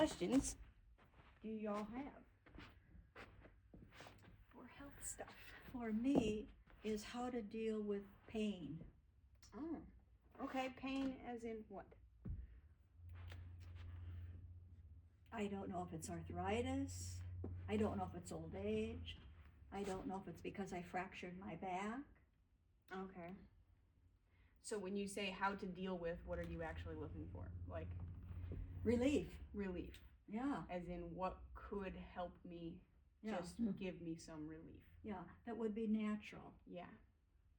questions do y'all have for health stuff? For me, is how to deal with pain. Oh, okay. Pain as in what? I don't know if it's arthritis. I don't know if it's old age. I don't know if it's because I fractured my back. Okay. So when you say how to deal with, what are you actually looking for? Like Relief. relief. Yeah. As in what could help me just give me some relief. Yeah, that would be natural. Yeah.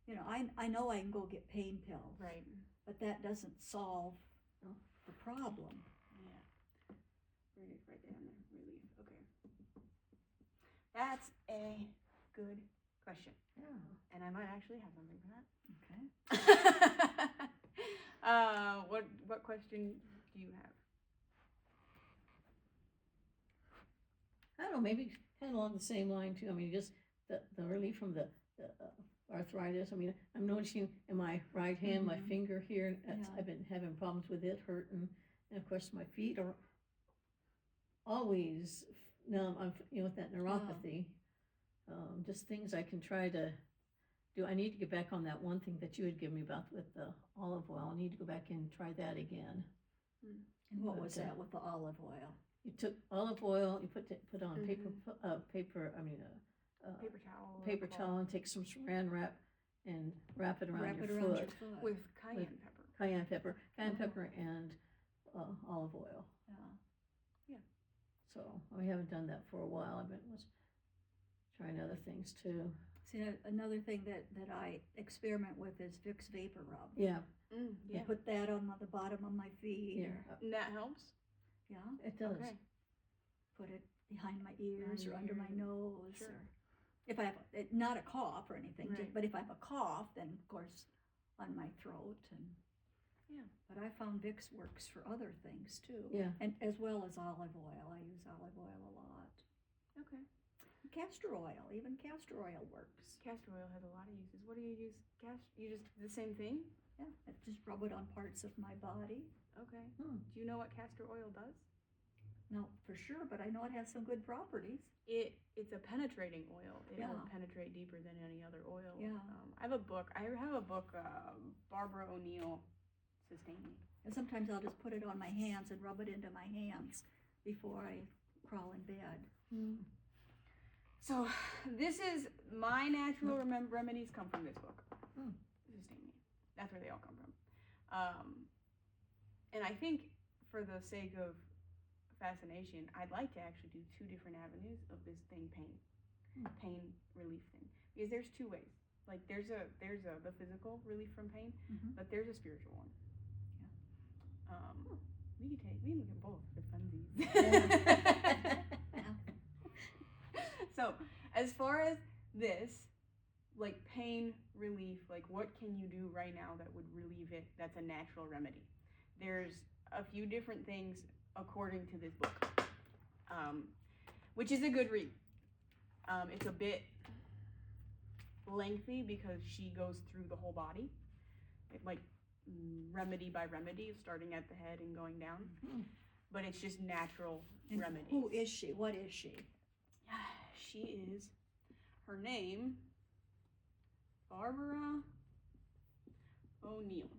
You know, I know I can go get pain pills. Right. But that doesn't solve the problem. Yeah. Right down there. Relief. Okay. That's a good question. Yeah. And I might actually have something for that. Okay. What question do you have? I don't know, maybe kind of along the same line too. I mean, just the relief from the arthritis. I mean, I'm noticing in my right hand, my finger here, I've been having problems with it hurting. And of course, my feet are always numb. I'm, with that neuropathy. Just things I can try to do. I need to get back on that one thing that you had given me about with the olive oil. I need to go back and try that again. And what was that with the olive oil? You took olive oil, you put on paper towel, and take some saran wrap and wrap it around your foot with cayenne pepper. Cayenne pepper and olive oil. Yeah. So I haven't done that for a while. I've been trying other things too. See, another thing that I experiment with is Vicks Vapor Rub. Yeah. I put that on the bottom of my feet. Yeah. And that helps? Yeah. It does. Okay. Put it behind my ears or under my nose. Sure. Or if I have, not a cough or anything, Right. but if I have a cough, then of course on my throat. But I found Vicks works for other things too. Yeah. And as well as olive oil. I use olive oil a lot. Okay. Castor oil, even castor oil works. Castor oil has a lot of uses. What do you use? You just the same thing? Yeah, I just rub it on parts of my body. Okay. Do you know what castor oil does? No, for sure, but I know it has some good properties. It's a penetrating oil. It will penetrate deeper than any other oil. Yeah. I have a book. Barbara O'Neill, Sustain Me. And sometimes I'll just put it on my hands and rub it into my hands before I crawl in bed. So this is my natural remedies come from this book. Sustain Me. That's where they all come from. And I think for the sake of fascination, I'd like to actually do two different avenues of this thing, pain relief thing, because there's two ways. Like there's the physical relief from pain, but there's a spiritual one. We can look at both for funsies. So as far as this, like pain relief, like what can you do right now that would relieve it? That's a natural remedy. There's a few different things according to this book, which is a good read. It's a bit lengthy because she goes through the whole body, like remedy by remedy, starting at the head and going down. But it's just natural remedies. Who is she? What is she? She is, her name, Barbara O'Neill.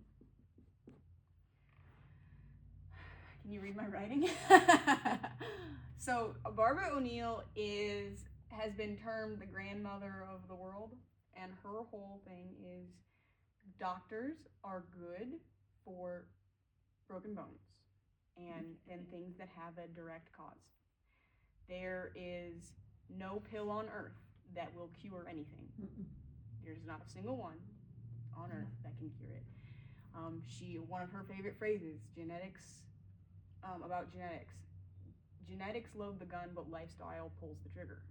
Can you read my writing? So Barbara O'Neill has been termed the grandmother of the world, and her whole thing is doctors are good for broken bones and things that have a direct cause. There is no pill on earth that will cure anything. There's not a single one on earth that can cure it. One of her favorite phrases, about genetics load the gun, but lifestyle pulls the trigger.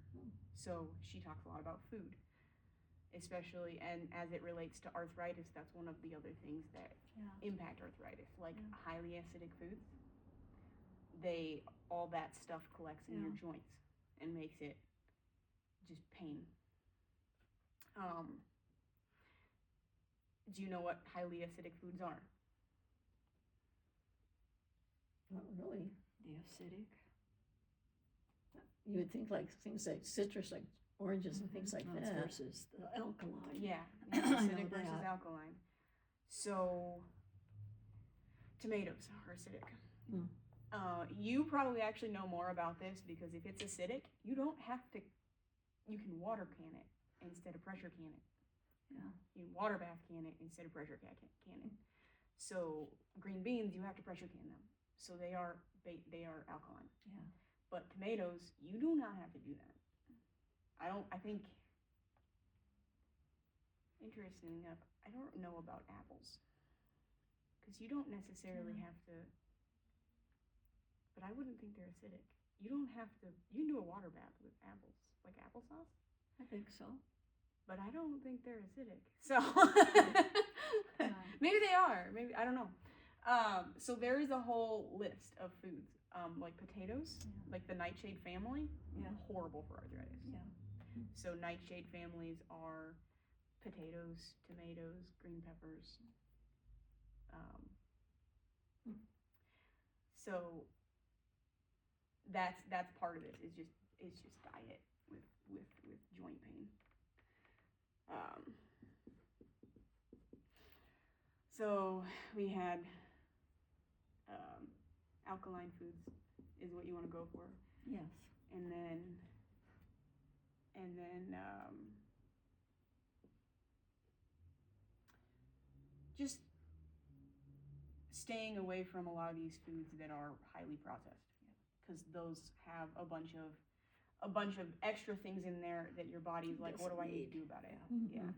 So she talks a lot about food, especially, and as it relates to arthritis, that's one of the other things that impact arthritis, like highly acidic foods. All that stuff collects in your joints and makes it just pain. Do you know what highly acidic foods are? Not really. The acidic. You would think like things like citrus, like oranges and things like That's that. versus the alkaline. Yeah, I know acidic versus that. alkaline. So, tomatoes are acidic. Mm. You probably actually know more about this because if it's acidic, you don't have to. You can water can it instead of pressure can it. Yeah. You can water bath can it instead of pressure can it. So green beans, you have to pressure can them. So they are alkaline. Yeah. But tomatoes, you do not have to do that. I think, interesting enough, I don't know about apples. Because you don't necessarily have to, but I wouldn't think they're acidic. You don't have to, you can do a water bath with apples, like applesauce. I think so. But I don't think they're acidic. So, maybe they are. Maybe, I don't know. So there is a whole list of foods, like potatoes, like the nightshade family, horrible for arthritis. Yeah. So nightshade families are potatoes, tomatoes, green peppers. So that's part of this is just diet with joint pain. So we had alkaline foods is what you want to go for. Yes. And then just staying away from a lot of these foods that are highly processed, because those have a bunch of extra things in there that your body's like, what do I need to do about it? Mm-hmm. Yeah.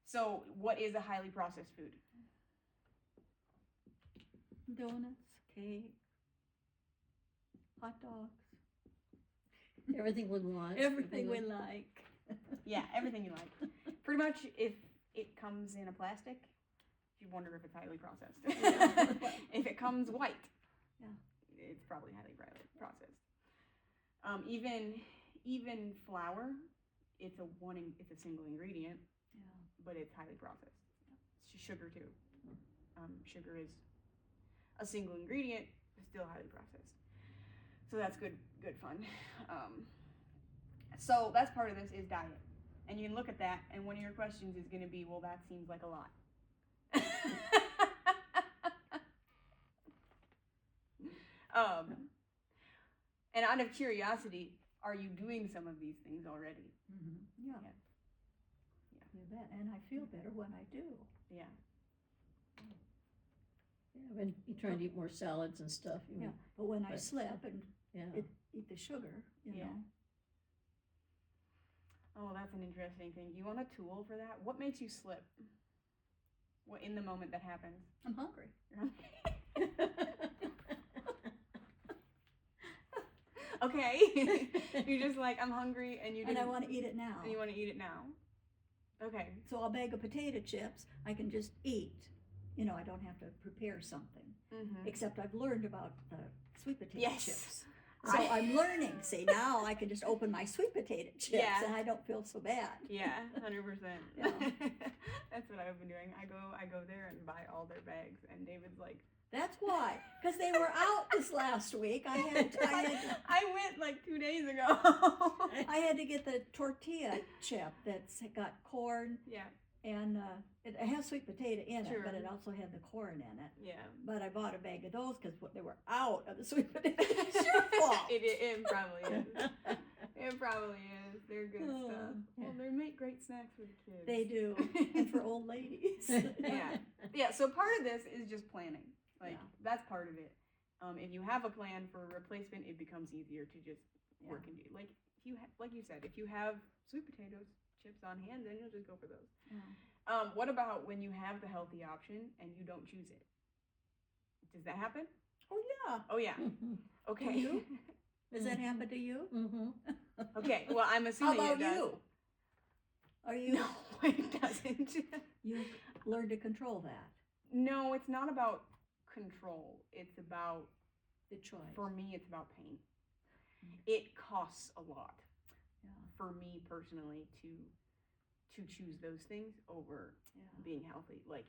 So what is a highly processed food? Donuts, cake, hot dogs. Everything we want. Everything we like. Yeah, everything you like. Pretty much, if it comes in a plastic, you wonder if it's highly processed. If it comes white, it's probably highly processed. Even flour, it's a single ingredient, but it's highly processed. Sugar too. Sugar is a single ingredient, but still highly processed. So that's good fun. So that's part of this is diet. And you can look at that, and one of your questions is going to be, well, that seems like a lot. And out of curiosity, are you doing some of these things already? Mm-hmm. Yeah. You bet. And I feel better when I do. Yeah. Yeah, when you try to eat more salads and stuff. But when I slip and eat the sugar, you know. Oh, that's an interesting thing. You want a tool for that? What makes you slip? What in the moment that happens? I'm hungry. Okay. You're just like, I'm hungry and you And I want to eat it now. And you want to eat it now. Okay. So a bag of potato chips, I can just eat. You know, I don't have to prepare something. Mm-hmm. Except I've learned about the sweet potato chips. So I'm learning. See, now I can just open my sweet potato chips and I don't feel so bad. Yeah, 100%. Yeah. That's what I've been doing. I go there and buy all their bags, and David's like, that's why, because they were out this last week. I went like 2 days ago. I had to get the tortilla chip that's got corn. Yeah. And it has sweet potato in it, Sure. but it also had the corn in it. Yeah. But I bought a bag of those because they were out of the sweet potato chip. It probably is. It probably is. They're good stuff. Well, they make great snacks for the kids. They do, and for old ladies. Yeah. So part of this is just planning. That's part of it. If you have a plan for a replacement, it becomes easier to just work and do. Like like you said, if you have sweet potatoes chips on hand, then you'll just go for those. Yeah. What about when you have the healthy option and you don't choose it? Does that happen? Oh yeah. Mm-hmm. Okay. Do you? Does that happen to you? Mm-hmm. Okay. Well, I'm assuming How about it does. you? Are you? No, it doesn't. You learn to control that. No, it's not about control. It's about the choice. For me, it's about pain. It costs a lot. For me personally to choose those things over being healthy. Like,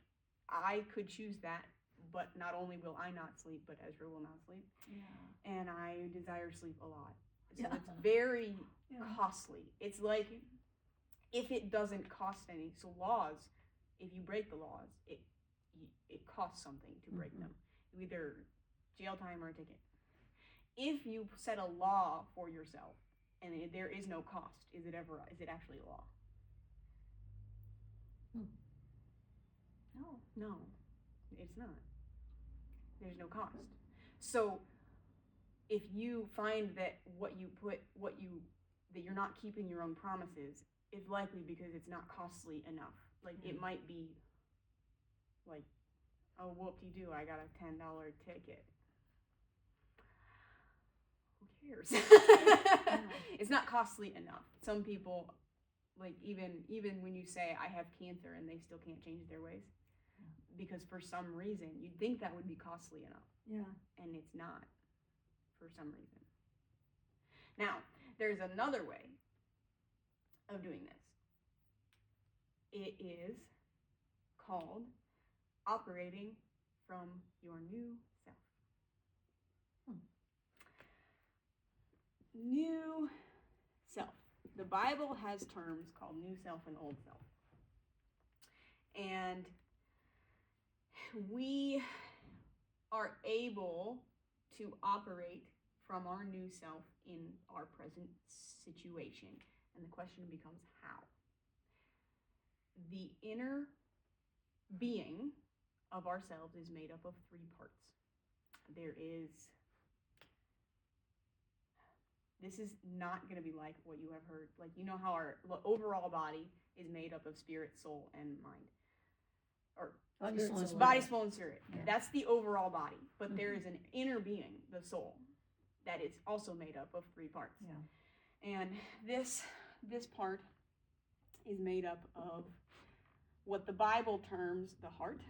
I could choose that, but not only will I not sleep, but Ezra will not sleep. Yeah. And I desire sleep a lot. So Yeah. it's very Yeah. costly. It's like if it doesn't cost any. So laws, if you break the laws, it costs something to break them. Either jail time or a ticket. If you set a law for yourself and there is no cost, is it actually a law? No. No, it's not. There's no cost. So if you find that that you're not keeping your own promises, it's likely because it's not costly enough. Like it might be like, oh, whoop-de-doo, I got a $10 ticket. Who cares? It's not costly enough. Some people, like even when you say I have cancer and they still can't change their ways, because for some reason you'd think that would be costly enough. Yeah. And it's not, for some reason. Now, there's another way of doing this. It is called operating from your new self. New self. The Bible has terms called new self and old self. And we are able to operate from our new self in our present situation. And the question becomes how? The inner being of ourselves is made up of 3 parts. This is not going to be like what you have heard. Like, you know how our overall body is made up of spirit, soul, and mind. Or body, soul, and spirit. Yeah. That's the overall body. But there is an inner being, the soul, that is also made up of 3 parts. Yeah. And this part is made up of what the Bible terms the heart,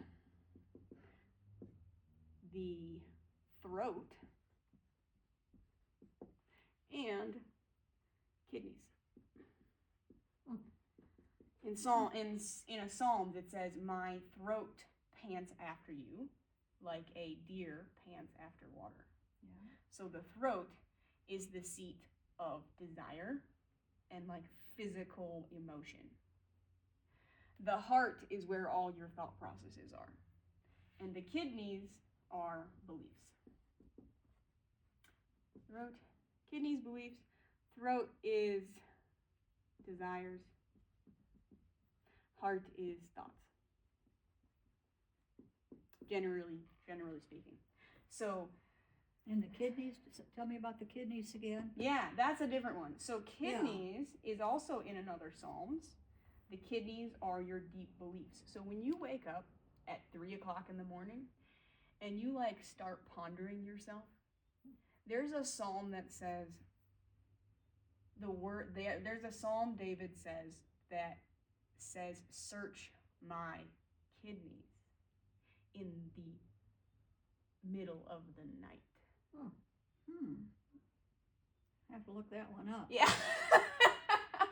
the throat, and kidneys. In a Psalms it says, "My throat pants after you, like a deer pants after water." Yeah. So the throat is the seat of desire and like physical emotion. The heart is where all your thought processes are. And the kidneys are beliefs. Throat, kidneys, beliefs. Throat is desires. Heart is thoughts. Generally speaking. So. And the kidneys, tell me about the kidneys again. Yeah, that's a different one. So kidneys is also in another Psalms. The kidneys are your deep beliefs. So when you wake up at 3 o'clock in the morning and you like start pondering yourself, there's a psalm that says there's a psalm David says, search my kidneys in the middle of the night. Oh. I have to look that one up. Yeah.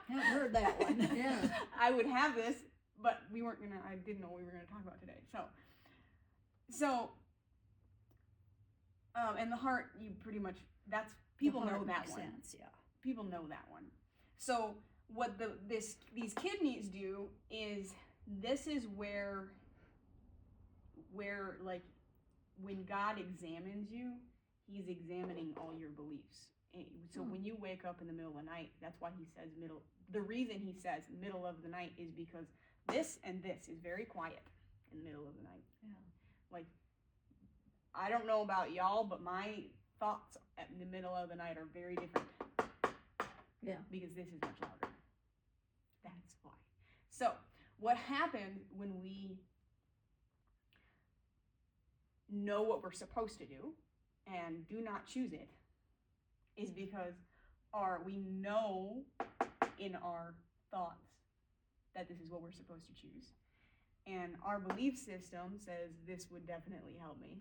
Haven't heard that one. Yeah. I would have this, but I didn't know what we were gonna talk about today. So, and the heart, you pretty much, people know that one. Sense, yeah. People know that one. So what these kidneys do is, this is where like when God examines you, he's examining all your beliefs. So when you wake up in the middle of the night, that's why he says the reason he says middle of the night is because this and this is very quiet in the middle of the night. Yeah. Like, I don't know about y'all, but my thoughts in the middle of the night are very different. Yeah. Because this is much louder. That's why. So, what happens when we know what we're supposed to do and do not choose it is because we know in our thoughts that this is what we're supposed to choose. And our belief system says this would definitely help me,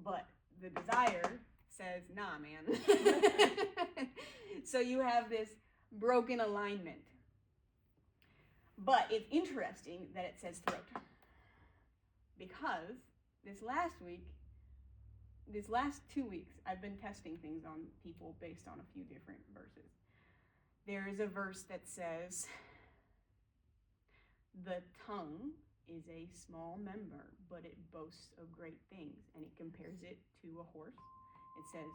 but the desire says, nah, man. So you have this broken alignment. But it's interesting that it says throat, because this last week these last 2 weeks, I've been testing things on people based on a few different verses. There is a verse that says, the tongue is a small member, but it boasts of great things. And it compares it to a horse. It says,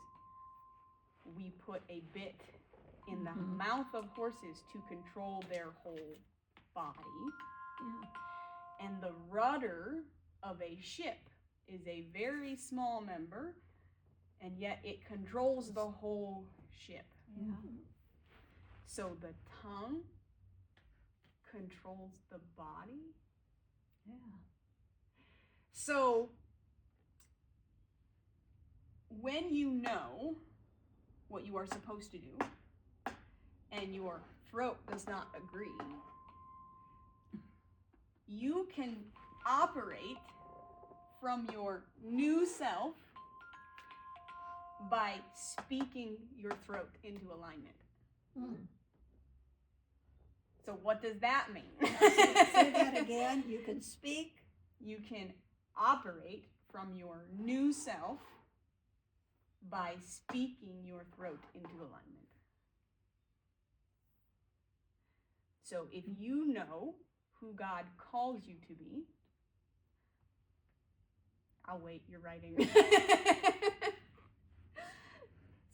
we put a bit in the mouth of horses to control their whole body. Yeah. And the rudder of a ship is a very small member, and yet it controls the whole ship. Yeah. So the tongue controls the body. Yeah. So when you know what you are supposed to do, and your throat does not agree, you can operate from your new self by speaking your throat into alignment. So what does that mean? Say that again. You can speak. You can operate from your new self by speaking your throat into alignment. So if you know who God calls you to be, I'll wait, you're writing.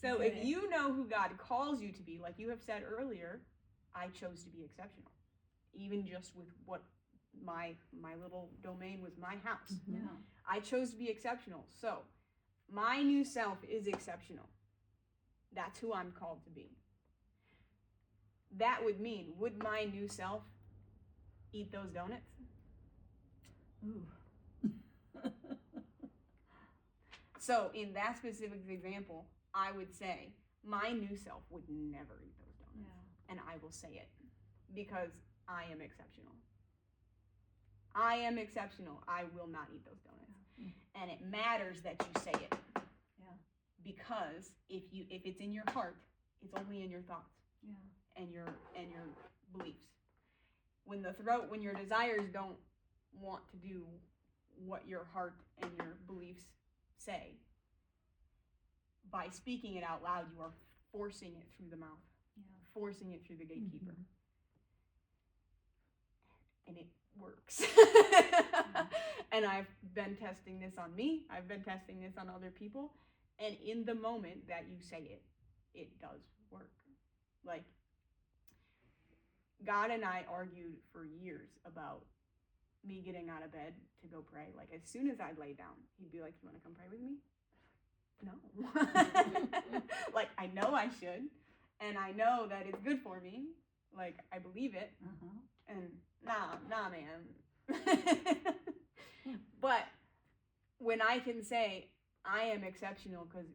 So Okay. if you know who God calls you to be, like you have said earlier, I chose to be exceptional. Even just with what my little domain was, my house. Yeah. I chose to be exceptional. So my new self is exceptional. That's who I'm called to be. That would mean, would my new self eat those donuts? Ooh. So in that specific example, I would say my new self would never eat those donuts. Yeah. And I will say it because I am exceptional. I am exceptional. I will not eat those donuts. Yeah. And it matters that you say it. Yeah. Because if it's in your heart, it's only in your thoughts. Yeah. And your beliefs. When your desires don't want to do what your heart and your beliefs say, by speaking it out loud, you are forcing it through the mouth, forcing it through the gatekeeper. And it works. And I've been testing this on me. I've been testing this on other people. And in the moment that you say it, it does work. Like, God and I argued for years about me getting out of bed to go pray. Like, as soon as I'd lay down, he'd be like, you want to come pray with me? No. Like, I know I should. And I know that it's good for me. Like, I believe it. And nah, man. But when I can say, I am exceptional because,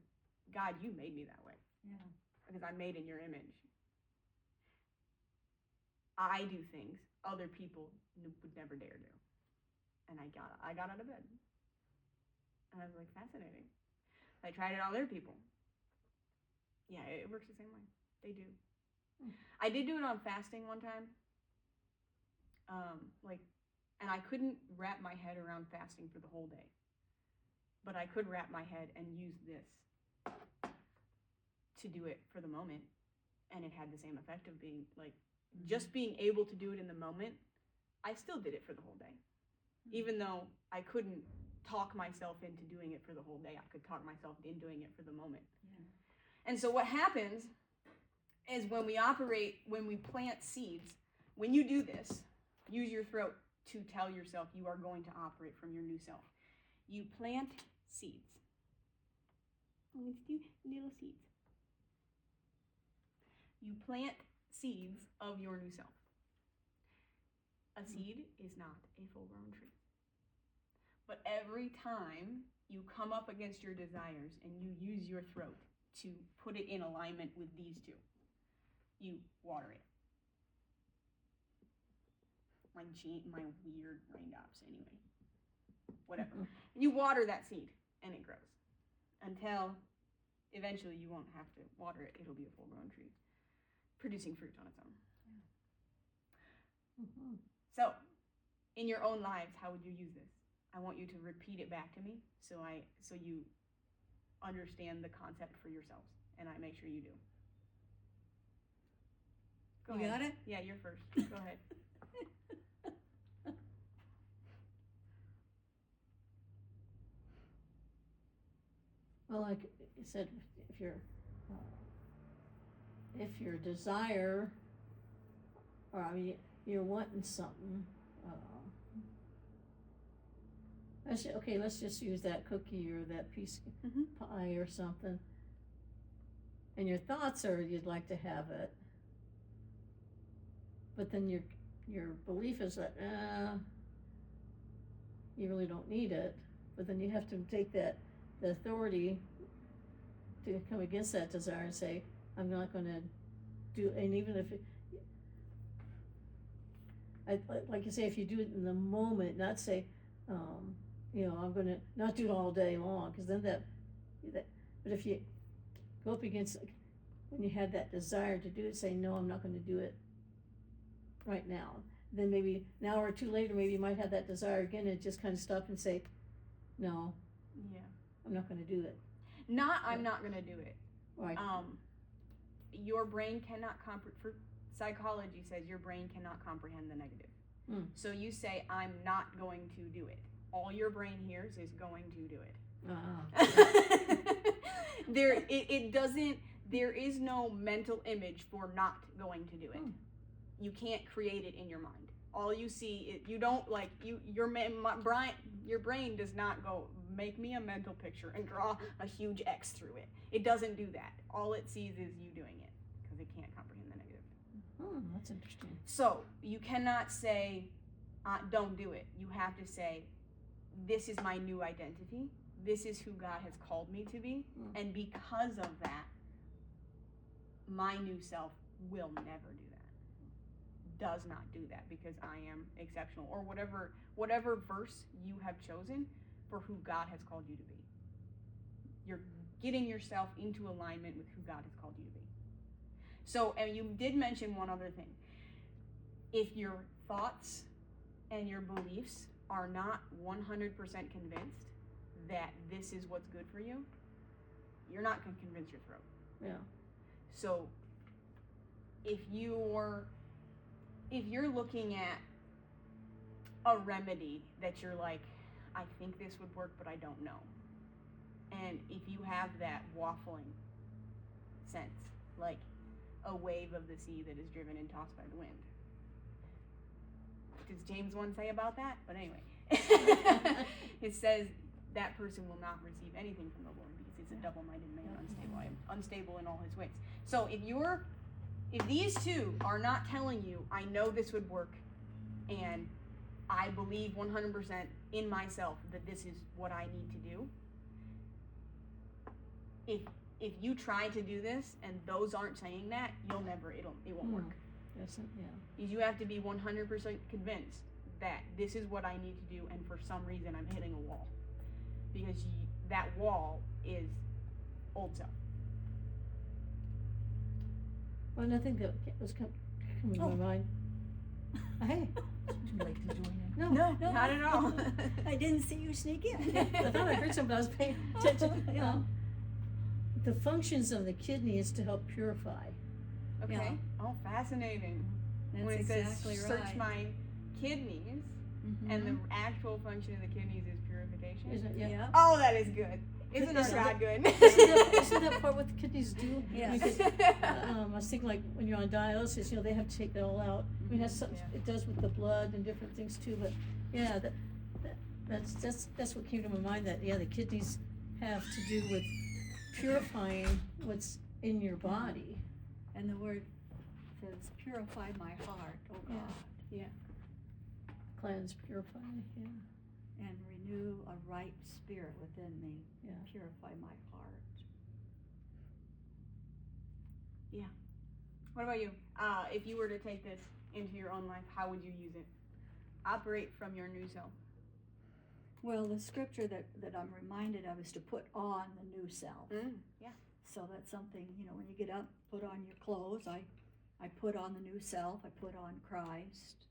God, you made me that way. Yeah. Because I'm made in your image. I do things other people would never dare do. And I got out of bed. And I was like, fascinating. I tried it on other people. Yeah, it works the same way. They do. I did do it on fasting one time. And I couldn't wrap my head around fasting for the whole day. But I could wrap my head and use this to do it for the moment. And it had the same effect of being like, just being able to do it in the moment. I still did it for the whole day. Even though I couldn't talk myself into doing it for the whole day, I could talk myself in doing it for the moment. Yeah. And so what happens is when we plant seeds, when you do this, use your throat to tell yourself you are going to operate from your new self. You plant seeds. Let's do little seeds. You plant seeds of your new self. A seed is not a full-grown tree. But every time you come up against your desires and you use your throat to put it in alignment with these two, you water it. My weird raindrops, anyway. Whatever. And you water that seed, and it grows. Until eventually you won't have to water it. It'll be a full-grown tree, producing fruit on its own. Yeah. So, in your own lives, how would you use this? I want you to repeat it back to me, so you understand the concept for yourselves, and I make sure you do. Go You ahead. got it? Yeah, you're first. Go ahead. Well, like you said, if your desire, or I mean, you're wanting something, let's just use that cookie or that piece of pie or something, and your thoughts are you'd like to have it, but then your belief is that you really don't need it, but then you have to take the authority to come against that desire and say, I'm not going to do, and even if like you say, if you do it in the moment, not say, I'm going to not do it all day long, because then that, but if you go up against, when you had that desire to do it, say, no, I'm not going to do it right now. Then maybe an hour or two later, maybe you might have that desire again and just kind of stop and say, no, I'm not going to do it. I'm not going to do it. Right. Your brain cannot for psychology says your brain cannot comprehend the negative. So you say, I'm not going to do it. All your brain hears is going to do it. There is no mental image for not going to do it. You can't create it in your mind. All you see, your brain does not go, make me a mental picture and draw a huge X through it. It doesn't do that. All it sees is you doing it, because it can't comprehend the negative. That's interesting. So you cannot say, don't do it. You have to say, this is my new identity. This is who God has called me to be. And because of that, my new self will never do that. Does not do that, because I am exceptional. Or whatever verse you have chosen for who God has called you to be. You're getting yourself into alignment with who God has called you to be. So, and you did mention one other thing. If your thoughts and your beliefs are not 100% convinced that this is what's good for you, you're not going to convince your throat. Yeah. So, if you're looking at a remedy that you're like, I think this would work, but I don't know. And if you have that waffling sense, like a wave of the sea that is driven and tossed by the wind. What does James 1 say about that? But anyway, it says that person will not receive anything from the Lord, because he's a double-minded man, unstable in all his ways. So if these two are not telling you, I know this would work, and I believe 100% in myself that this is what I need to do, if you try to do this and those aren't saying that, it won't work. Yes, yeah. You have to be 100% convinced that this is what I need to do, and for some reason I'm hitting a wall, because that wall is old self. Well, I think that was coming to my mind. Hey. Too late to join in. No, not at all. I didn't see you sneak in. I thought I heard something, I was paying attention. The functions of the kidney is to help purify. Okay. Yeah. Oh, fascinating. That's when it exactly says right. search my kidneys, and the actual function of the kidneys is purification. Isn't it? Yeah. Yeah. Oh, that is good. Isn't our Isn't God good? Isn't that part what the kidneys do? Yes. Because, I was thinking, like, when you're on dialysis, they have to take that all out. I mean, it does with the blood and different things too, but yeah, that's what came to my mind, that, the kidneys have to do with purifying what's in your body. And the word says, purify my heart, oh God. Yeah. Cleanse, purify, yeah. And renew a right spirit within me. Yeah. Purify my heart. What about you? If you were to take this into your own life, how would you use it? Operate from your new self. Well, the scripture that I'm reminded of is to put on the new self. Yeah. So that's something, when you get up, put on your clothes. I put on the new self. I put on Christ.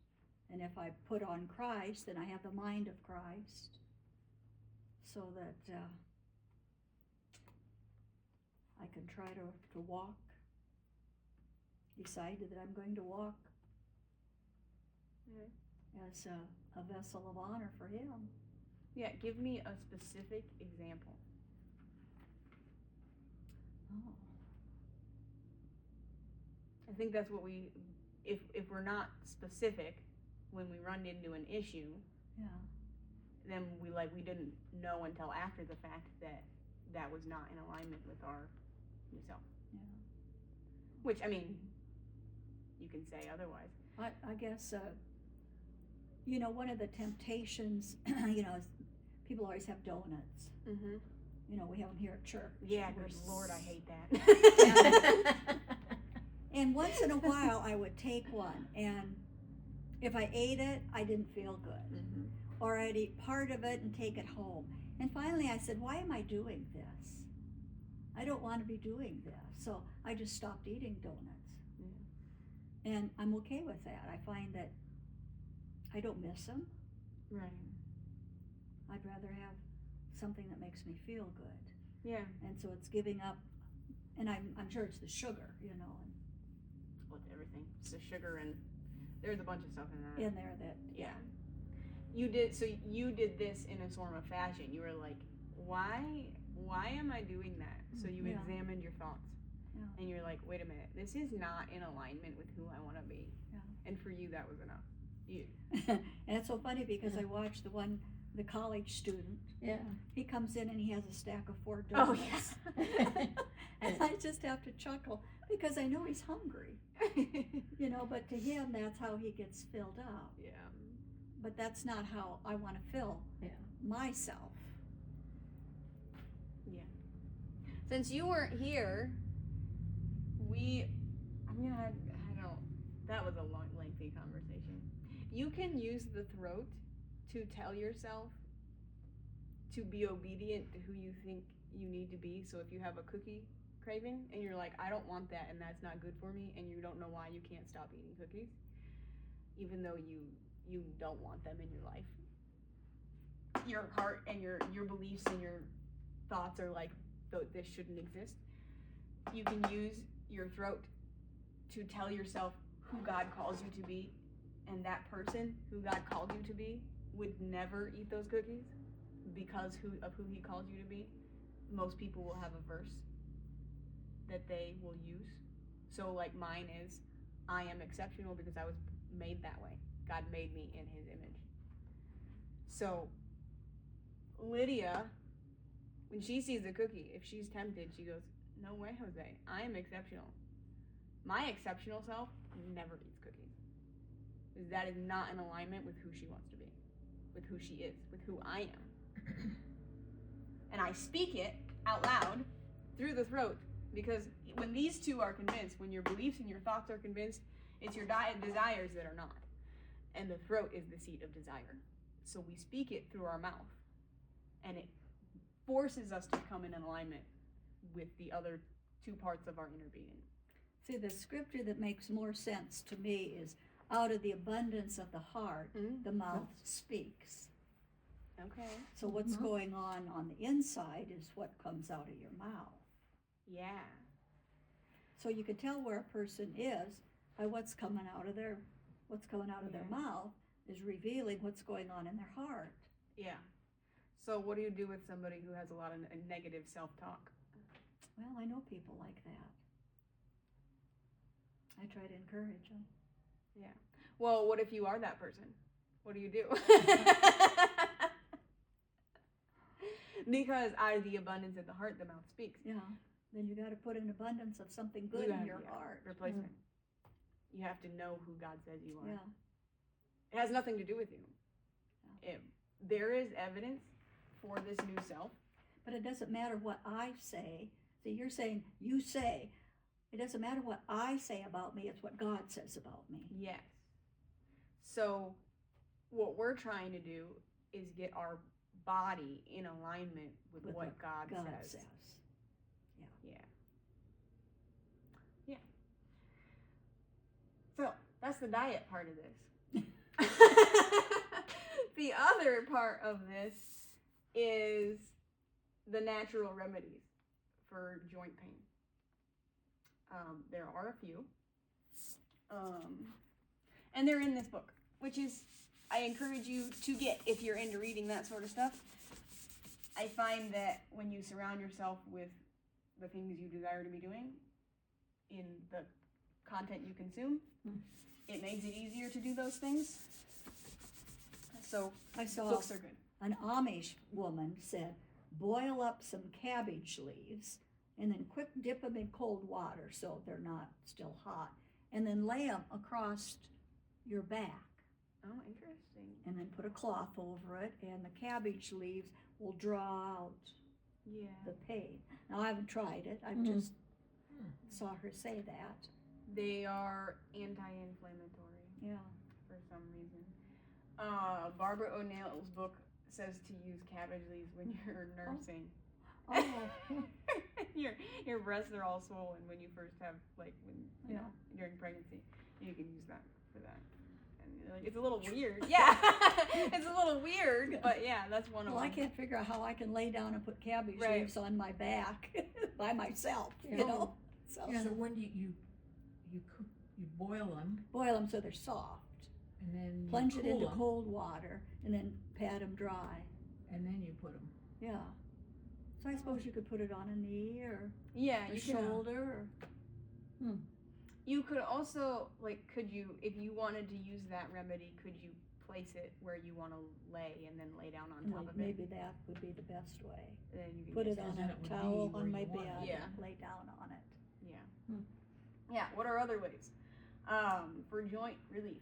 And if I put on Christ, then I have the mind of Christ. So that I can try to walk, decided that I'm going to walk as a vessel of honor for him. Yeah, give me a specific example. Oh. I think that's what if we're not specific when we run into an issue, Yeah. then we didn't know until after the fact that was not in alignment with our new self. Yeah. Which, I mean, you can say otherwise. I guess, one of the temptations, is people always have donuts. Mm-hmm. We have them here at church. Yeah, good Lord, I hate that. And once in a while, I would take one, and if I ate it, I didn't feel good. Mm-hmm. Or I'd eat part of it and take it home. And finally, I said, why am I doing this? I don't want to be doing this. So I just stopped eating donuts. Yeah. And I'm okay with that. I find that I don't miss them. Right. I'd rather have something that makes me feel good. Yeah. And so it's giving up, and I'm sure it's the sugar, With everything. It's the sugar, and there's a bunch of stuff in there. in there that, Yeah. You did this in a sort of fashion. You were like, why am I doing that? So you Yeah. examined your thoughts. Yeah. And you're like, wait a minute, this is not in alignment with who I want to be. Yeah. And for you, that was enough. And it's so funny because I watched the college student. Yeah. He comes in and he has a stack of 4 Oh, donuts. And I just have to chuckle because I know he's hungry, but to him, that's how he gets filled up. Yeah. But that's not how I want to fill myself. Yeah. Since you weren't here, that was a long, lengthy conversation. You can use the throat to tell yourself to be obedient to who you think you need to be. So if you have a cookie craving and you're like, I don't want that and that's not good for me, and you don't know why you can't stop eating cookies, even though you don't want them in your life, your heart and your beliefs and your thoughts are like, this shouldn't exist. You can use your throat to tell yourself who God calls you to be, and that person who God called you to be would never eat those cookies because of who he called you to be. Most people will have a verse that they will use. So like mine is, I am exceptional because I was made that way. God made me in his image. So Lydia, when she sees a cookie, if she's tempted, she goes, no way, Jose, I am exceptional. My exceptional self never eats cookies. Because that is not in alignment with who she wants to be, with who she is, with who I am. And I speak it out loud through the throat, because when these two are convinced, when your beliefs and your thoughts are convinced, it's your desires that are not. And the throat is the seat of desire. So we speak it through our mouth, and it forces us to come in alignment with the other 2 parts of our inner being. See, the scripture that makes more sense to me is, out of the abundance of the heart, the mouth speaks. Okay. So what's going on the inside is what comes out of your mouth. Yeah. So you can tell where a person is by what's coming out of their mouth is revealing what's going on in their heart. Yeah. So what do you do with somebody who has a lot of negative self-talk? Well, I know people like that. I try to encourage them. Yeah. Well, what if you are that person? What do you do? Because out of the abundance of the heart, the mouth speaks. Yeah. Then you got to put an abundance of something good in your heart. Replacement. You have to know who God says you are. Yeah. It has nothing to do with you. Yeah. There is evidence for this new self. But it doesn't matter what I say. See, you're saying, you say. It doesn't matter what I say about me. It's what God says about me. Yes. So what we're trying to do is get our body in alignment with what God says. Yeah. Yeah. So that's the diet part of this. The other part of this is the natural remedies for joint pain. There are a few. And they're in this book, which is, I encourage you to get if you're into reading that sort of stuff. I find that when you surround yourself with the things you desire to be doing in the content you consume, it makes it easier to do those things. So I saw books are good. an Amish woman said, boil up some cabbage leaves and then quick dip them in cold water so they're not still hot, and then lay them across your back. Oh, interesting. And then put a cloth over it, and the cabbage leaves will draw out Yeah. the pain. Now, I haven't tried it. I've just saw her say that. They are anti-inflammatory. Yeah. For some reason. Barbara O'Neill's book says to use cabbage leaves when you're nursing. Oh. Your breasts are all swollen when you first have, like, when you know, during pregnancy. You can use that for that. And like, it's a little weird. Yeah, it's a little weird, but yeah, that's one of Well, them. I can't figure out how I can lay down and put cabbage Right. leaves on my back by myself, Yeah. you know? So So when you cook, you boil them, boil them so they're soft. and then you Plunge it cool into 'em, cold water and then pat them dry. and then you put them. Yeah. So I suppose you could put it on a knee or Yeah, a you shoulder. You could also, like, could you, if you wanted to use that remedy, could you place it where you want to lay and then lay down on top of it? Maybe that would be the best way. Then you can Put it just- on then a it would towel be where on my you want it. bed Yeah. and lay down on it. Yeah. Yeah, what are other ways? For joint relief,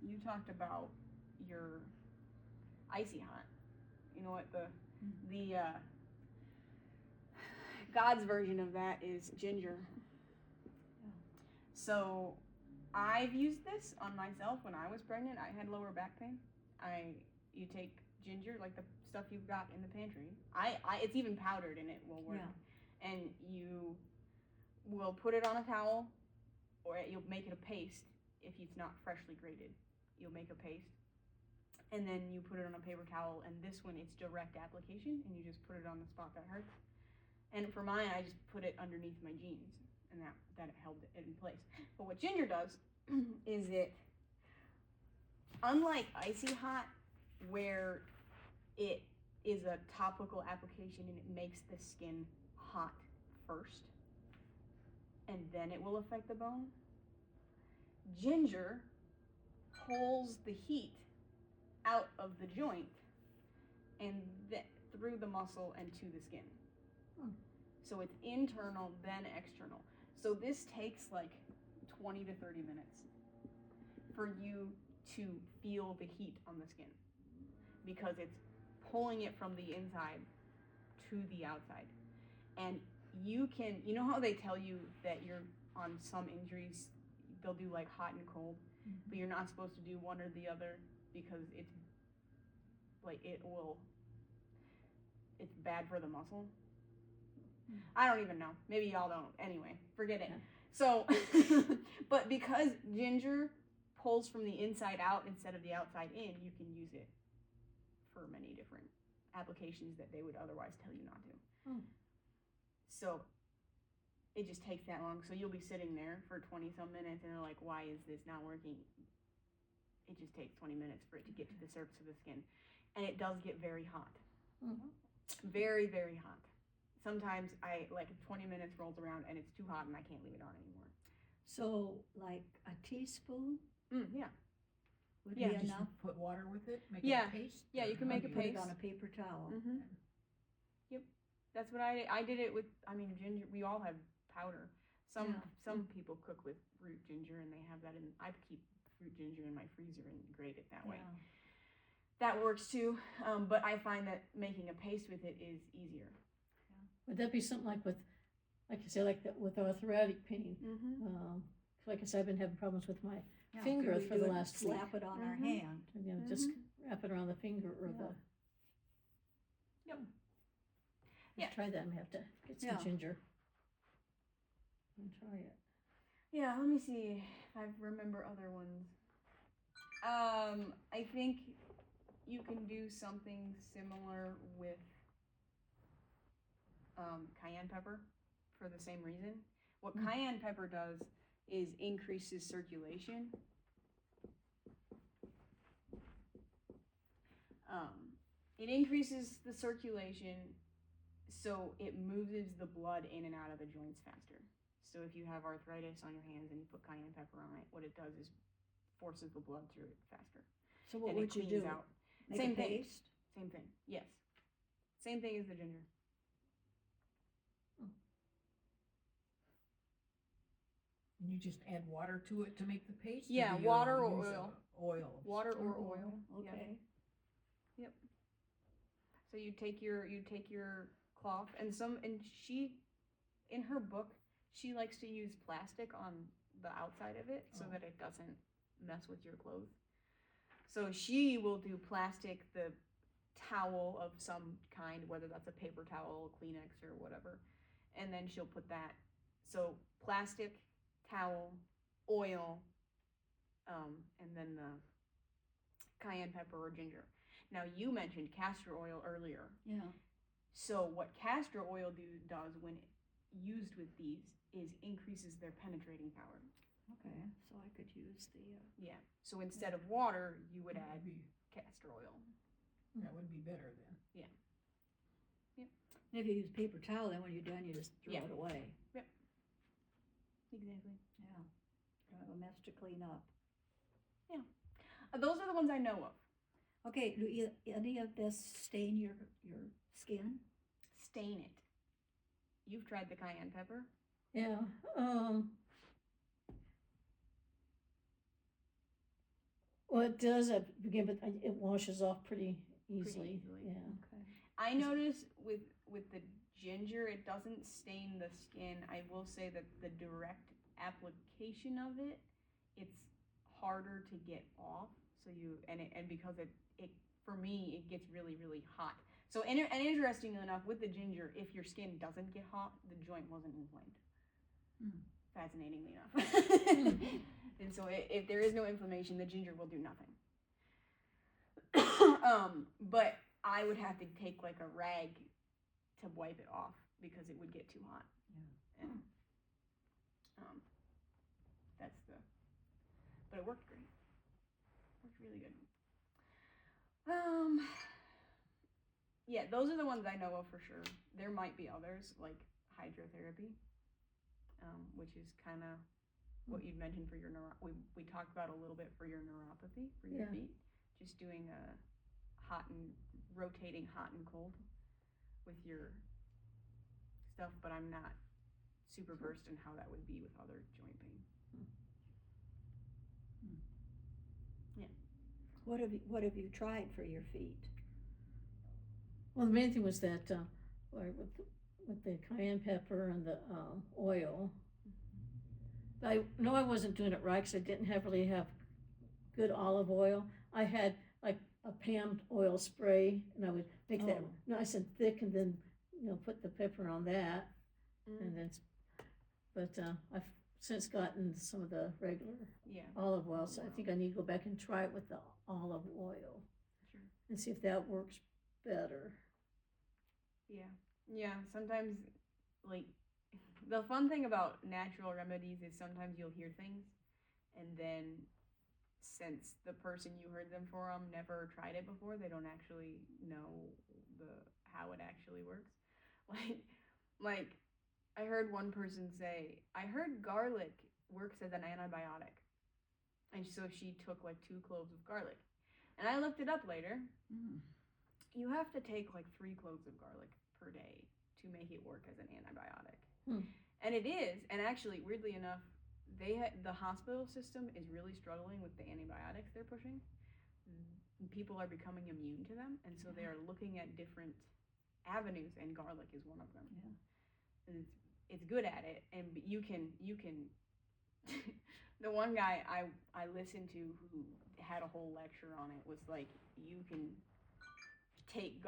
you talked about your icy hot. You know what, the God's version of that is ginger. So I've used this on myself when I was pregnant. I had lower back pain. You take ginger, like the stuff you've got in the pantry. It's even powdered and it will work. Yeah. And you will put it on a towel, or you'll make it a paste if it's not freshly grated. You'll make a paste, and then you put it on a paper towel, and this one, it's direct application, and you just put it on the spot that hurts. And for mine, I just put it underneath my jeans, and that held it in place. But what ginger does is it, unlike icy hot, where it is a topical application and it makes the skin hot first, and then it will affect the bone, ginger pulls the heat out of the joint and through the muscle and to the skin. So it's internal, then external. So this takes like 20 to 30 minutes for you to feel the heat on the skin, because it's pulling it from the inside to the outside. And you know how they tell you that you're on some injuries, they'll do like hot and cold, but you're not supposed to do one or the other because it's bad for the muscle. I don't even know. Maybe y'all don't. Anyway, forget it. Yeah. So, but because ginger pulls from the inside out instead of the outside in, you can use it for many different applications that they would otherwise tell you not to. So it just takes that long. So you'll be sitting there for 20 some minutes and they're like, why is this not working? It just takes 20 minutes for it to get to the surface of the skin. And it does get very hot. Very, very hot. Sometimes 20 minutes rolls around and it's too hot and I can't leave it on anymore. So, like a teaspoon Yeah. would Yeah. be Just enough. put water with it, make Yeah. it a paste. Yeah, or you can how make do a you- Put paste. it on a paper towel. Yep. That's what I did it with. I mean, ginger. We all have powder. Some people cook with root ginger and they have that in. I keep root ginger in my freezer and grate it that way. Yeah. That works too. But I find that making a paste with it is easier. Would that be something like you say, like that with arthritic pain? Like I said, I've been having problems with my Yeah, finger could we for do the it, last week. slap it on our Mhm. hand. Just wrap it around the finger or Yeah. the. Yep. Yeah. Try that and have to get some Yeah. ginger. And try it. Yeah, let me see if I remember other ones. I think you can do something similar with cayenne pepper for the same reason. What Mm. cayenne pepper does is increases circulation. It increases the circulation, so it moves the blood in and out of the joints faster. So if you have arthritis on your hands and you put cayenne pepper on it, what it does is forces the blood through it faster. So what and it would you cleans do? out. Make Same a thing. paste? Same thing. Yes. Same thing as the ginger. And you just add water to it to make the paste? Yeah, or do you water or use, oil. Oil. Water or Or oil. Okay. Yep. So you take your cloth and she in her book she likes to use plastic on the outside of it so that it doesn't mess with your clothes. So she will do plastic, the towel of some kind, whether that's a paper towel, Kleenex, or whatever, and then she'll put that. So plastic, towel, oil, and then the cayenne pepper or ginger. Now you mentioned castor oil earlier. Yeah. So what castor oil does when used with these is increases their penetrating power. Okay. So I could use the. Yeah. So instead of water, you would That add would be, castor oil. that would be better then. And if you use paper towel, then when you're done, you just throw Yeah. it away. Exactly. Yeah. Don't have a mess to clean up. Those are the ones I know of. Okay. Do any of this stain your skin? Stain it. You've tried the cayenne pepper? Yeah, well, it does at the beginning, but it washes off pretty easily. easily. Yeah. Okay. I notice with the ginger, it doesn't stain the skin. I will say that the direct application of it, it's harder to get off. So and because it for me it gets really hot. So and interestingly enough, with the ginger, if your skin doesn't get hot, the joint wasn't inflamed. Mm. Fascinatingly enough. And so if there is no inflammation, the ginger will do nothing. But I would have to take like a rag to wipe it off because it would get too hot. Yeah. And but it worked great. Worked really good. Yeah, those are the ones I know of for sure. There might be others like hydrotherapy, which is kind of what you'd mentioned for your we talked about a little bit for your neuropathy for your feet. Just doing a rotating hot and cold with your stuff, but I'm not super versed in how that would be with other joint pain. Yeah. What have you tried for your feet? Well, the main thing was that with the cayenne pepper and the oil. I know I wasn't doing it right because I didn't really have good olive oil. I had like a Pam oil spray, and I would make that nice and thick, and then put the pepper on that, and then. But I've since gotten some of the regular olive oil, so I think I need to go back and try it with the olive oil, and see if that works better. Yeah. Sometimes, like, the fun thing about natural remedies is sometimes you'll hear things, and then since the person you heard them from never tried it before, they don't actually know how it actually works. Like I heard one person say, I heard garlic works as an antibiotic. And so she took like 2 cloves of garlic. And I looked it up later. You have to take like 3 cloves of garlic per day to make it work as an antibiotic. And it is, and actually, weirdly enough, the hospital system is really struggling with the antibiotics they're pushing. People are becoming immune to them, and so they are looking at different avenues, and garlic is one of them. Yeah. And it's good at it, and you can the one guy I listened to who had a whole lecture on it was like, you can take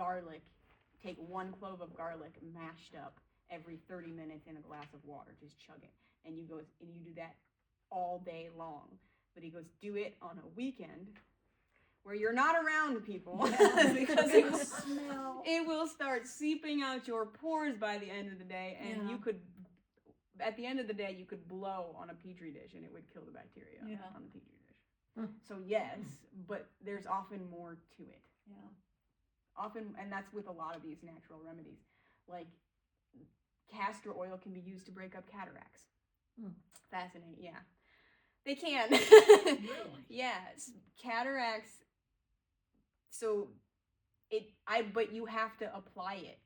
1 clove of garlic mashed up every 30 minutes in a glass of water, just chug it, and you do that all day long. But he goes, do it on a weekend where you're not around people, because it will start seeping out your pores by the end of the day, and you could at the end of the day, you could blow on a petri dish and it would kill the bacteria Yeah. on the petri dish. Huh. So yes, but there's often more to it. Yeah. Often, and that's with a lot of these natural remedies. Like castor oil can be used to break up cataracts. Fascinating, yeah. They can. Really? Yes, cataracts. So but you have to apply it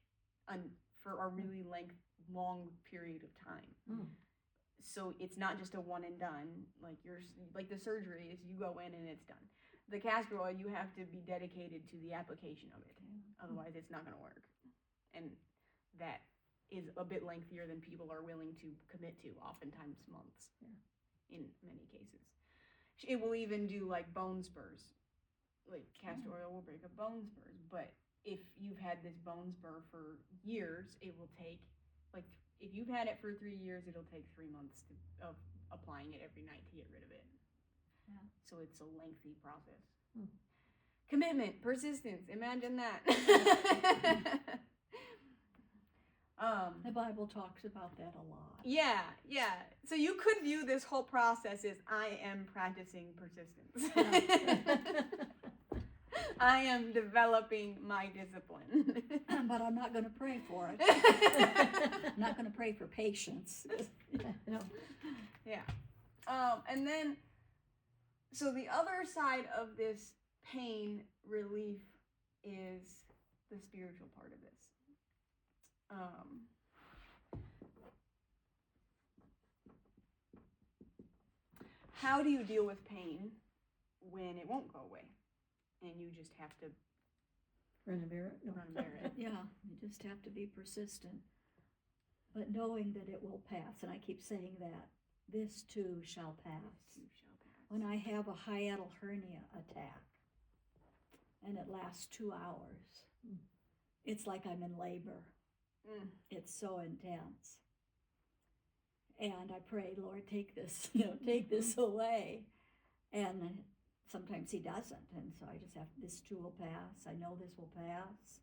for a really long period of time. So it's not just a one and done. Like the surgery is you go in and it's done. The castor oil, you have to be dedicated to the application of it. Otherwise, it's not going to work. And that is a bit lengthier than people are willing to commit to, oftentimes months in many cases. It will even do like bone spurs. Like castor oil will break up bone spurs. But if you've had this bone spur for years, it will take, like, if you've had it for 3 years, it'll take 3 months of applying it every night to get rid of it. Yeah. So it's a lengthy process. Commitment, persistence, imagine that. The Bible talks about that a lot. Yeah. So you could view this whole process as I am practicing persistence. I am developing my discipline. But I'm not going to pray for it. I'm not going to pray for patience. No. Yeah. And then, so the other side of this pain relief is the spiritual part of this. How do you deal with pain when it won't go away and you just have to Run and bear it? No. run and bear it? Yeah, you just have to be persistent. But knowing that it will pass, and I keep saying that, this too shall pass. You shall pass. When I have a hiatal hernia attack and it lasts 2 hours, it's like I'm in labor. It's so intense. And I pray, Lord, take this, take this away. And sometimes he doesn't. And so I just have, this too will pass. I know this will pass.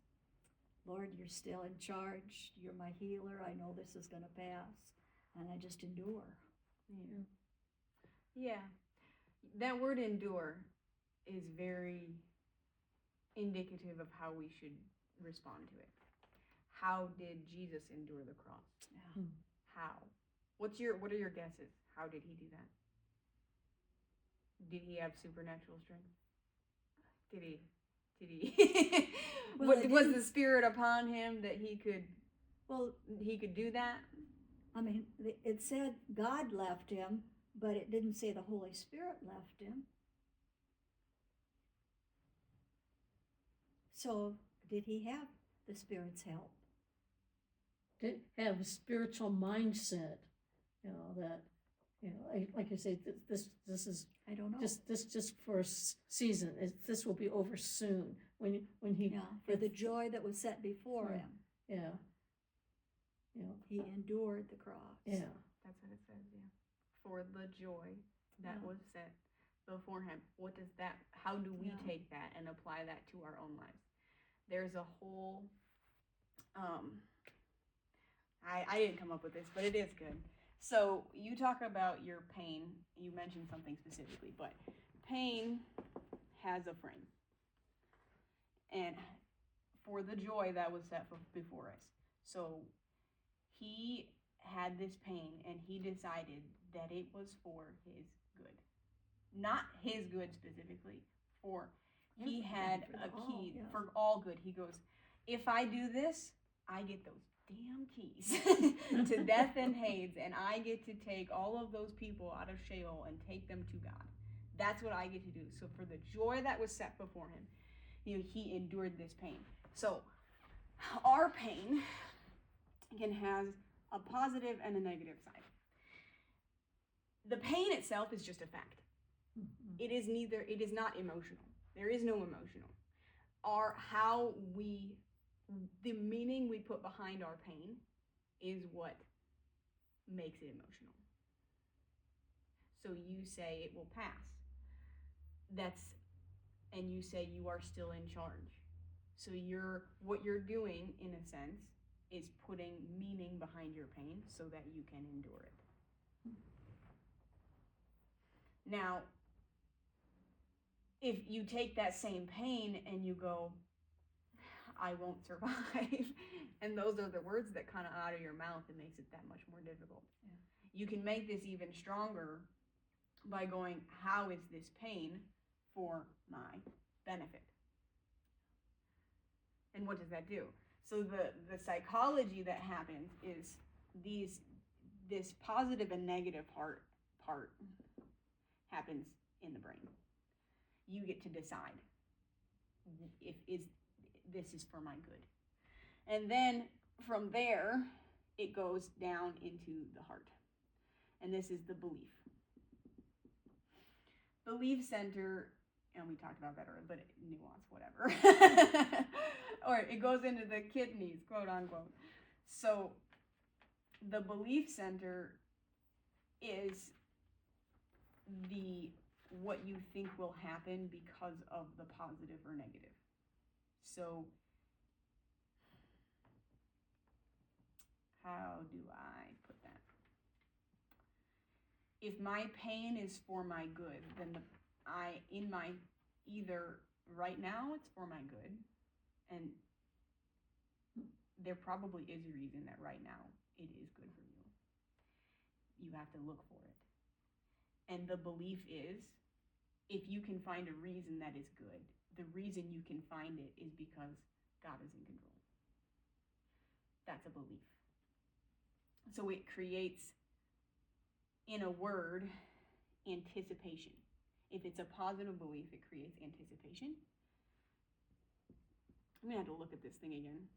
Lord, you're still in charge. You're my healer. I know this is going to pass. And I just endure. Yeah. That word endure is very indicative of how we should respond to it. How did Jesus endure the cross? Yeah. How? What are your guesses? How did he do that? Did he have supernatural strength? Did he? Well, was the Spirit upon him that he could do that? I mean, it said God left him, but it didn't say the Holy Spirit left him. So did he have the Spirit's help? Did have a spiritual mindset, that, like you say, this is I don't know. just for a season. This will be over soon. When he For the joy that was set before him, he endured the cross. That's what it says. Yeah, for the joy that was set before him. What does that? How do we take that and apply that to our own lives? There's a whole. I didn't come up with this, but it is good. So you talk about your pain. You mentioned something specifically, but pain has a frame. And for the joy that was set before us. So he had this pain and he decided that it was for his good. Not his good specifically, he had a key for all good. He goes, if I do this, I get those damn keys to death and Hades, and I get to take all of those people out of Sheol and take them to God. That's what I get to do. So for the joy that was set before him, he endured this pain. So our pain can have a positive and a negative side. The pain itself is just a fact. It is not emotional. There is no emotional. The meaning we put behind our pain is what makes it emotional. So you say it will pass. And you say you are still in charge. So what you're doing, in a sense, is putting meaning behind your pain so that you can endure it. Now, if you take that same pain and you go, I won't survive, and those are the words that come out of your mouth, it makes it that much more difficult. Yeah. You can make this even stronger by going, how is this pain for my benefit? And what does that do? So the psychology that happens is this positive and negative part happens in the brain. You get to decide if this is for my good. And then from there, it goes down into the heart. And this is the belief. Belief center, and we talked about that earlier, but nuance, whatever. Or it goes into the kidneys, quote unquote. So the belief center is what you think will happen because of the positive or negative. So how do I put that? If my pain is for my good, then either right now it's for my good, and there probably is a reason that right now it is good for you. You have to look for it. And the belief is, if you can find a reason that is good, the reason you can find it is because God is in control. That's a belief. So it creates, in a word, anticipation. If it's a positive belief, it creates anticipation. I'm going to have to look at this thing again.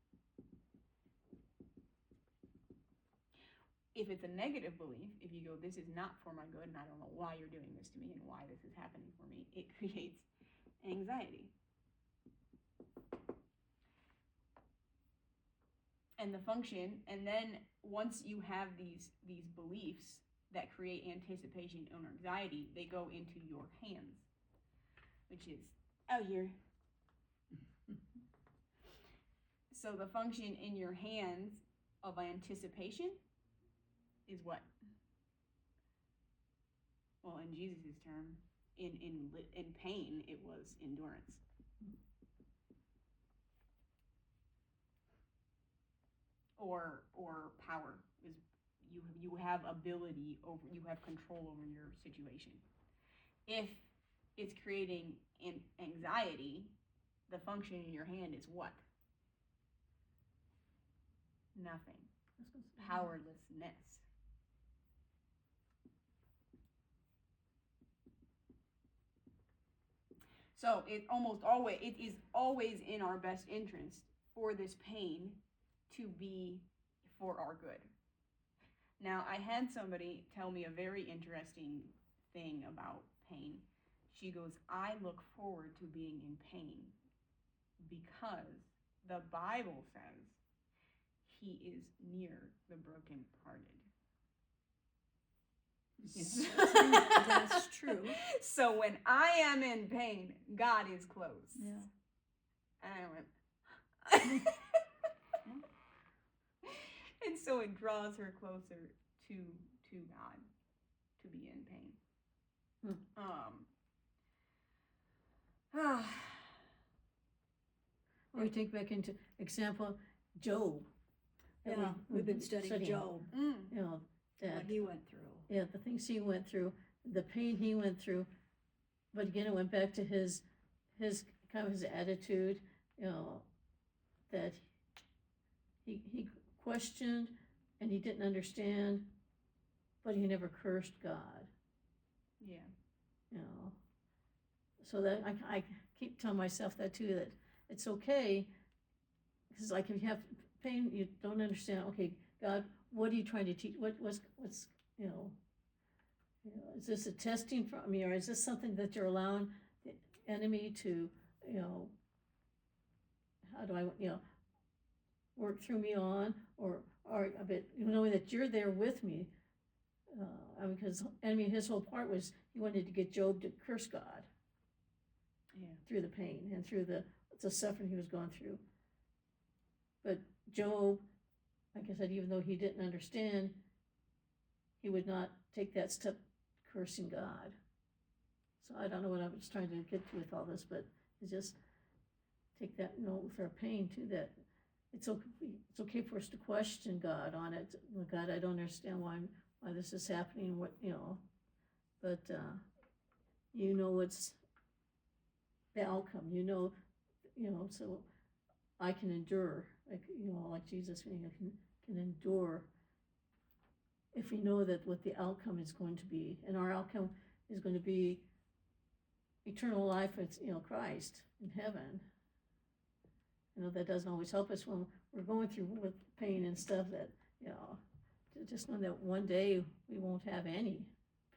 If it's a negative belief, if you go, this is not for my good, and I don't know why you're doing this to me and why this is happening for me, it creates anxiety. And the function, and then once you have these beliefs that create anticipation and anxiety, they go into your hands, which is out here. So the function in your hands of anticipation is what? Well, in Jesus' term, in pain, it was endurance. Or power is you have ability over, you have control over your situation. If it's creating anxiety, the function in your hand is what? Nothing. Powerlessness. So it is always in our best interest for this pain to be for our good. Now, I had somebody tell me a very interesting thing about pain. She goes, I look forward to being in pain because the Bible says he is near the brokenhearted. That's true. So when I am in pain, God is close. Yeah. And I went, and so it draws her closer to God to be in pain. Or we take back into example, Job. Yeah, we've been studying Job. You know, what he went through. Yeah, the things he went through, the pain he went through. But again, it went back to his kind of his attitude, you know, that he questioned and he didn't understand, but he never cursed God. Yeah. You know, so that I keep telling myself that too, that it's okay, because like if you have pain, you don't understand. Okay, God, what are you trying to teach? What's you know, is this a testing from me, or is this something that you're allowing the enemy to, you know, how do I, you know, work through me on, or a bit, knowing that you're there with me, because enemy, his whole part was he wanted to get Job to curse God. Yeah. Through the pain and through the suffering he was going through. But Job like I said, even though he didn't understand, he would not take that step cursing God. So I don't know what I was trying to get to with all this, but it's just take that note with our pain too, that it's okay for us to question God on it. Well, God, I don't understand why this is happening, what, but you know what's the outcome, so I can endure, like Jesus, can endure if we know that what the outcome is going to be, and our outcome is going to be eternal life with, Christ in heaven. That doesn't always help us when we're going through with pain and stuff, that, to just know that one day we won't have any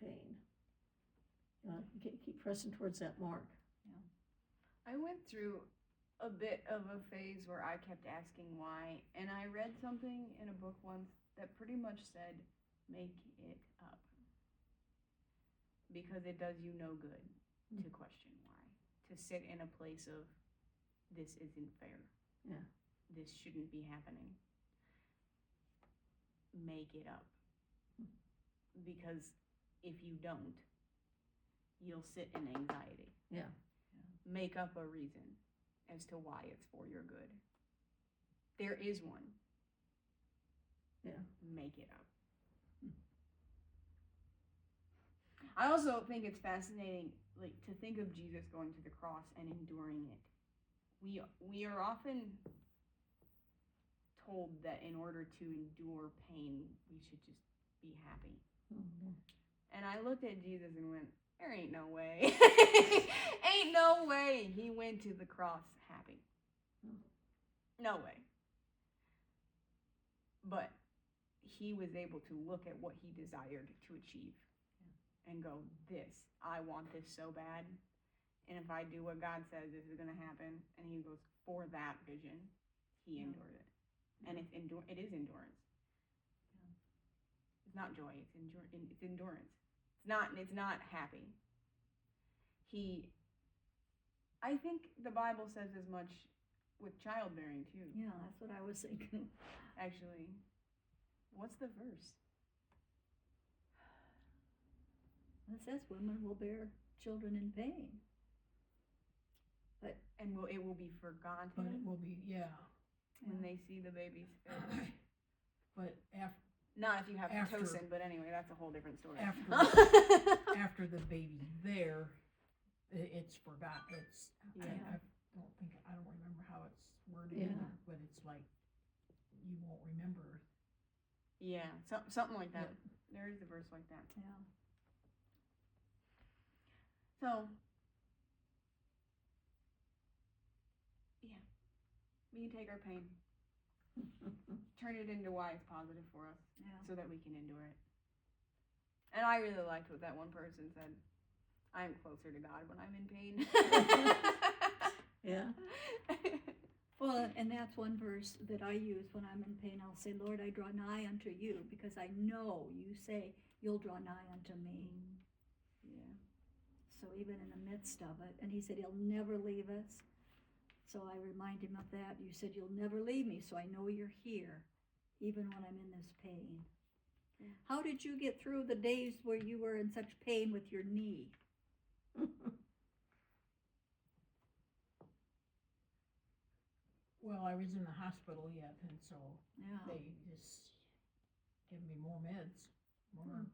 pain. Keep pressing towards that mark. I went through a bit of a phase where I kept asking why, and I read something in a book once that pretty much said, make it up. Because it does you no good to question why. To sit in a place of, this isn't fair. Yeah. This shouldn't be happening. Make it up. Because if you don't, you'll sit in anxiety. Yeah. Make up a reason as to why it's for your good. There is one. Yeah. Make it up. I also think it's fascinating, like, to think of Jesus going to the cross and enduring it. We are often told that in order to endure pain, we should just be happy. Mm-hmm. And I looked at Jesus and went, there ain't no way. Ain't no way he went to the cross happy. No way. But he was able to look at what he desired to achieve and go, I want this so bad. And if I do what God says, this is going to happen. And he goes, for that vision, he endured it. And it is endurance. It's not joy, it's endurance. It's not happy. I think the Bible says as much with childbearing too. Yeah, that's what I was thinking. Actually, what's the verse? It says women will bear children in pain. And it will be forgotten. But it will be, when they see the baby's face. But not if you have after- Pitocin, but anyway, that's a whole different story. after the baby's there, it's forgotten. Yeah. I don't remember how it's worded, Yeah. either, but it's like you won't remember. Yeah, something like that. There is a verse like that. Yeah. So, yeah, we can take our pain, turn it into why it's positive for us, so that we can endure it. And I really liked what that one person said. I'm closer to God when I'm in pain. Yeah. Well, and that's one verse that I use when I'm in pain. I'll say, Lord, I draw nigh unto you, because I know you say you'll draw nigh unto me. Yeah. So even in the midst of it, and he said he'll never leave us. So I remind him of that. You said you'll never leave me, so I know you're here, even when I'm in this pain. Yeah. How did you get through the days where you were in such pain with your knee? Well, I was in the hospital yet, and so Yeah. they just give me more meds, more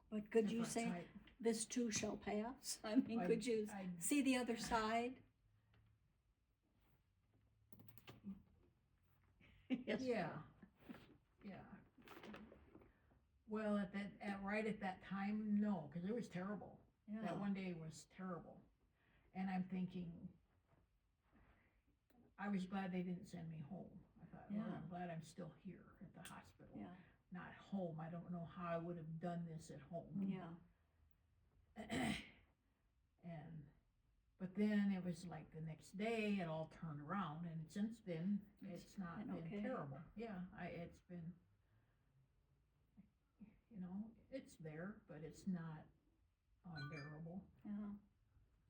But could you different say, type. this too shall pass? I mean, could you see the other side? Yes. Yeah. Well, right at that time, no, because it was terrible. Yeah. That one day was terrible, and I'm thinking, I was glad they didn't send me home. I thought, well, Yeah. I'm glad I'm still here at the hospital, Yeah. not home. I don't know how I would have done this at home. Yeah. But then it was like the next day it all turned around, and since then it's not been been okay. terrible. Yeah, it's been, it's there, but it's not unbearable. Yeah.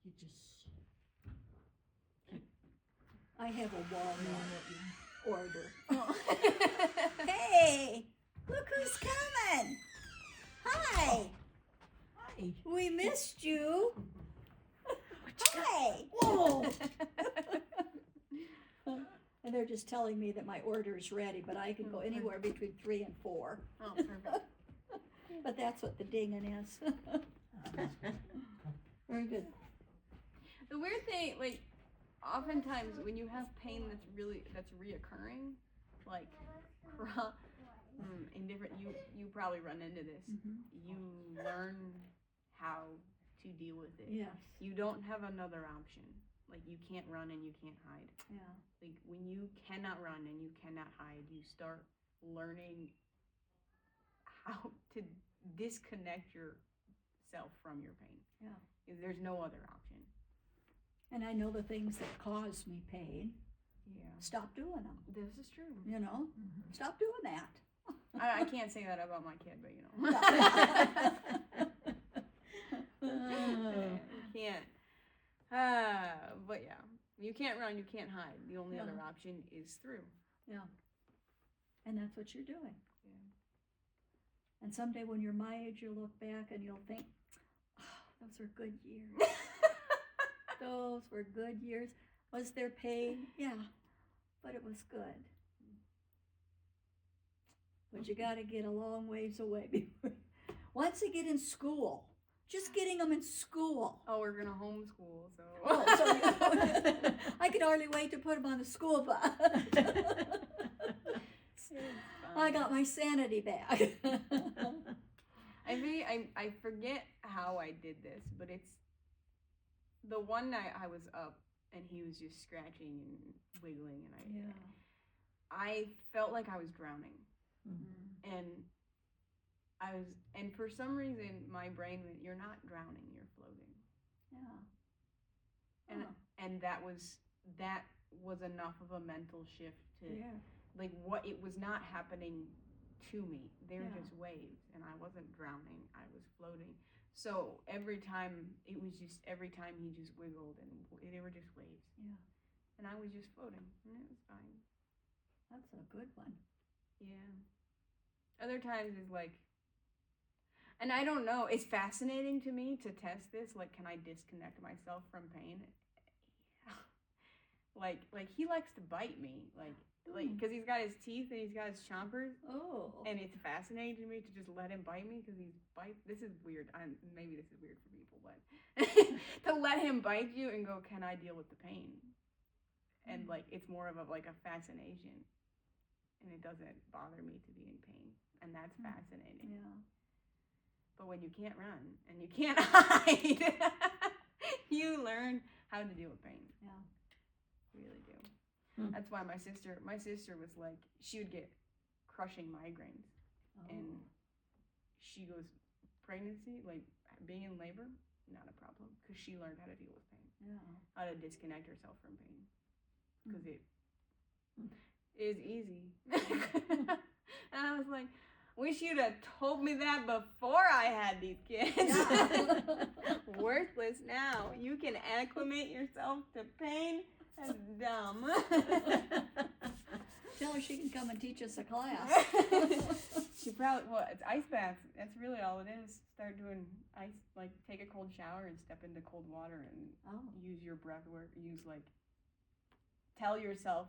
You just I have a walnut order. Oh. Hey, look who's coming. Hi, Hi. we missed you. Hi. Whoa! And they're just telling me that my order is ready, but I can go anywhere between 3 and 4. Oh, perfect. But that's what the dinging is. Very good. The weird thing, like, oftentimes when you have pain that's reoccurring, like, in different, you probably run into this. Mhm. You learn how to deal with it. Yes. You don't have another option. Like, you can't run and you can't hide. Yeah. Like, when you cannot run and you cannot hide, you start learning how to disconnect yourself from your pain. Yeah. There's no other option. And I know the things that cause me pain. Yeah. Stop doing them. This is true. You know, stop doing that. I can't say that about my kid, but you know. Oh. You can't. But yeah, you can't run, you can't hide. The only other option is through. And that's what you're doing. Yeah. And someday when you're my age, you'll look back and you'll think, oh, those were good years. Those were good years. Was there pain? Yeah, but it was good. But you got to get a long ways away before. Once they get in school, just getting them in school. Oh, we're gonna homeschool, so. Oh, so I can hardly wait to put them on the school bus. I got my sanity back. I forget how I did this, but it's the one night I was up and he was just scratching and wiggling, and I felt like I was drowning, and and for some reason my brain went, "You're not drowning, you're floating." Yeah. And that was enough of a mental shift to like what it was not happening to me. They were just waves, and I wasn't drowning, I was floating. So every time he just wiggled, and they were just waves. Yeah. And I was just floating, and it was fine. That's a good one. Yeah. Other times is like, and I don't know, it's fascinating to me to test this. Like, can I disconnect myself from pain? Like he likes to bite me, like, because he's got his teeth and he's got his chompers. Oh. And it's fascinating to me to just let him bite me because this is weird. Maybe this is weird for people, but to let him bite you and go, can I deal with the pain? And like, it's more of a fascination, and it doesn't bother me to be in pain, and that's fascinating. Yeah. But when you can't run and you can't hide, you learn how to deal with pain. Yeah. You really do. That's why my sister was like, she would get crushing migraines, and she goes, pregnancy, like being in labor, not a problem, because she learned how to deal with pain. Yeah. How to disconnect herself from pain, because it is easy. And I was like, wish you'd have told me that before I had these kids. Yeah. Worthless now. You can acclimate yourself to pain. That's dumb. Tell her she can come and teach us a class. She probably, it's ice baths. That's really all it is. Start doing ice, like take a cold shower and step into cold water and use your breath work. Tell yourself,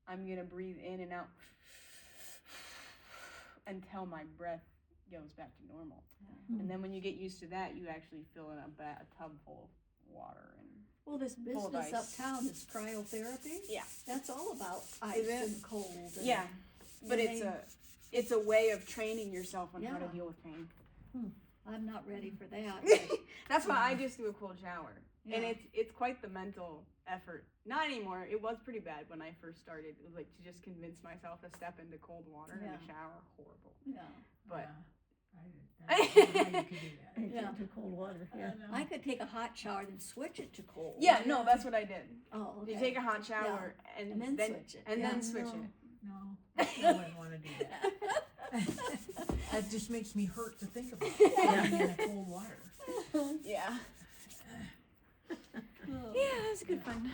I'm going to breathe in and out until my breath goes back to normal. Yeah. And then when you get used to that, you actually fill in a tub full of water. And well, this business uptown is cryotherapy. Yeah. That's all about ice and cold. And, yeah. But it's a way of training yourself on how to deal with pain. I'm not ready for that. That's why I just do a cold shower. Yeah. And it's quite the mental effort. Not anymore. It was pretty bad when I first started. It was like to just convince myself to step into cold water in the shower. Horrible. Yeah. But I don't know how you could do that. Yeah, to cold water. Yeah. I could take a hot shower then switch it to cold. Yeah, no, that's what I did. Oh, okay. You take a hot shower and then switch it. And then switch it. No, I wouldn't want to do that. That just makes me hurt to think about being in a cold water. Yeah. Oh. Yeah, it was good fun.